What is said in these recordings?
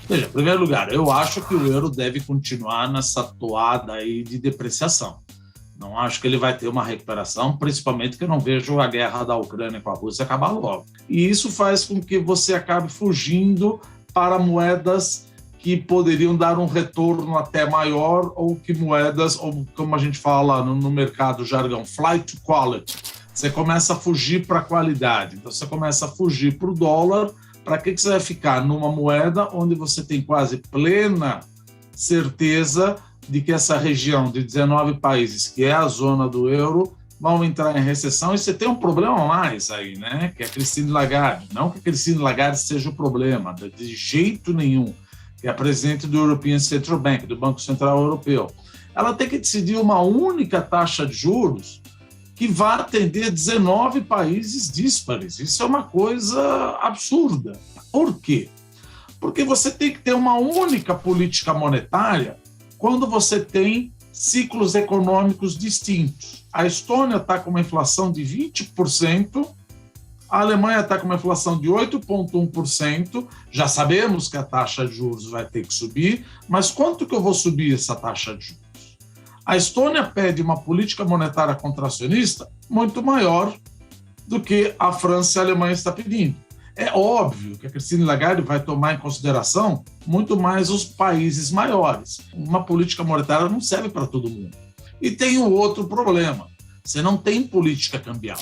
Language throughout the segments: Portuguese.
Veja, em primeiro lugar, eu acho que o euro deve continuar nessa toada aí de depreciação. Não acho que ele vai ter uma recuperação, principalmente que eu não vejo a guerra da Ucrânia com a Rússia acabar logo. E isso faz com que você acabe fugindo para moedas que poderiam dar um retorno até maior, ou que moedas, ou como a gente fala no mercado jargão, flight to quality. Você começa a fugir para a qualidade. Então, você começa a fugir para o dólar. Para que você vai ficar numa moeda onde você tem quase plena certeza de que essa região de 19 países, que é a zona do euro, vão entrar em recessão? E você tem um problema a mais aí, né? Que é a Christine Lagarde. Não que a Christine Lagarde seja o problema, de jeito nenhum, que é a presidente do European Central Bank, do Banco Central Europeu. Ela tem que decidir uma única taxa de juros que vai atender 19 países díspares. Isso é uma coisa absurda. Por quê? Porque você tem que ter uma única política monetária quando você tem ciclos econômicos distintos. A Estônia está com uma inflação de 20%, a Alemanha está com uma inflação de 8,1%, já sabemos que a taxa de juros vai ter que subir, mas quanto que eu vou subir essa taxa de juros? A Estônia pede uma política monetária contracionista muito maior do que a França e a Alemanha estão pedindo. É óbvio que a Christine Lagarde vai tomar em consideração muito mais os países maiores. Uma política monetária não serve para todo mundo. E tem um outro problema. Você não tem política cambial.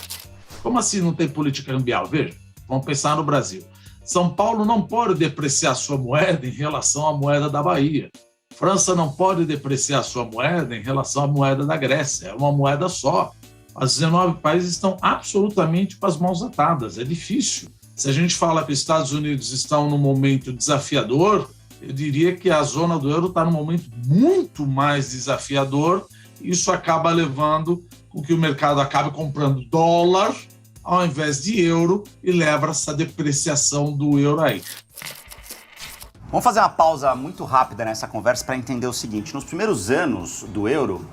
Como assim não tem política cambial? Veja, vamos pensar no Brasil. São Paulo não pode depreciar sua moeda em relação à moeda da Bahia. França não pode depreciar sua moeda em relação à moeda da Grécia. É uma moeda só. Os 19 países estão absolutamente com as mãos atadas. É difícil. Se a gente fala que os Estados Unidos estão num momento desafiador, eu diria que a zona do euro está num momento muito mais desafiador. Isso acaba levando com que o mercado acabe comprando dólar ao invés de euro e leva essa depreciação do euro aí. Vamos fazer uma pausa muito rápida nessa conversa para entender o seguinte. Nos primeiros anos do euro,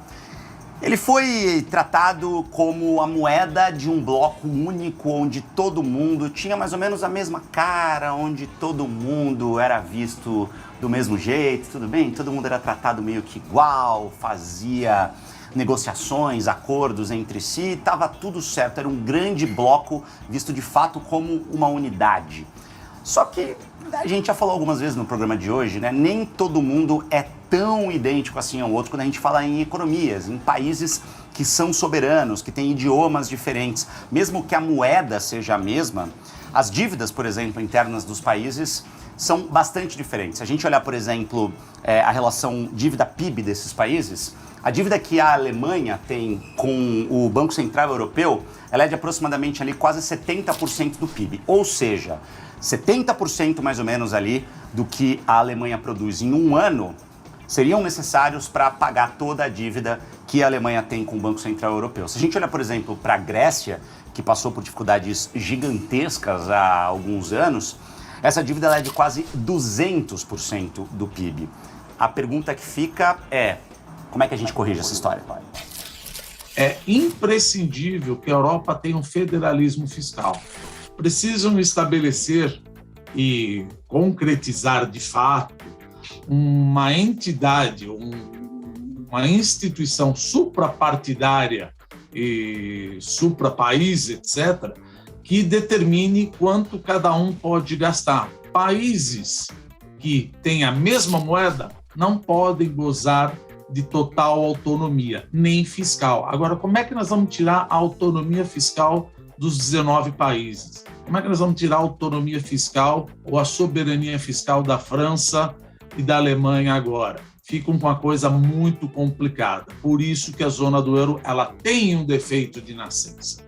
ele foi tratado como a moeda de um bloco único, onde todo mundo tinha mais ou menos a mesma cara, onde todo mundo era visto do mesmo jeito, tudo bem? Todo mundo era tratado meio que igual, fazia negociações, acordos entre si, estava tudo certo, era um grande bloco visto de fato como uma unidade. Só que a gente já falou algumas vezes no programa de hoje, né? Nem todo mundo é tão idêntico assim ao outro quando a gente fala em economias, em países que são soberanos, que têm idiomas diferentes. Mesmo que a moeda seja a mesma, as dívidas, por exemplo, internas dos países são bastante diferentes. Se a gente olhar, por exemplo, a relação dívida-PIB desses países, a dívida que a Alemanha tem com o Banco Central Europeu, ela é de aproximadamente ali quase 70% do PIB. Ou seja, 70% mais ou menos ali do que a Alemanha produz em um ano seriam necessários para pagar toda a dívida que a Alemanha tem com o Banco Central Europeu. Se a gente olhar, por exemplo, para a Grécia, que passou por dificuldades gigantescas há alguns anos, essa dívida ela é de quase 200% do PIB. A pergunta que fica é, como é que a gente corrige essa história? É imprescindível que a Europa tenha um federalismo fiscal. Precisam estabelecer e concretizar de fato uma entidade, uma instituição suprapartidária e suprapaís, etc., que determine quanto cada um pode gastar. Países que têm a mesma moeda não podem gozar de total autonomia, nem fiscal. Agora, como é que nós vamos tirar a autonomia fiscal dos 19 países? Como é que nós vamos tirar a autonomia fiscal ou a soberania fiscal da França e da Alemanha agora? Fica uma coisa muito complicada. Por isso que a zona do euro ela tem um defeito de nascença.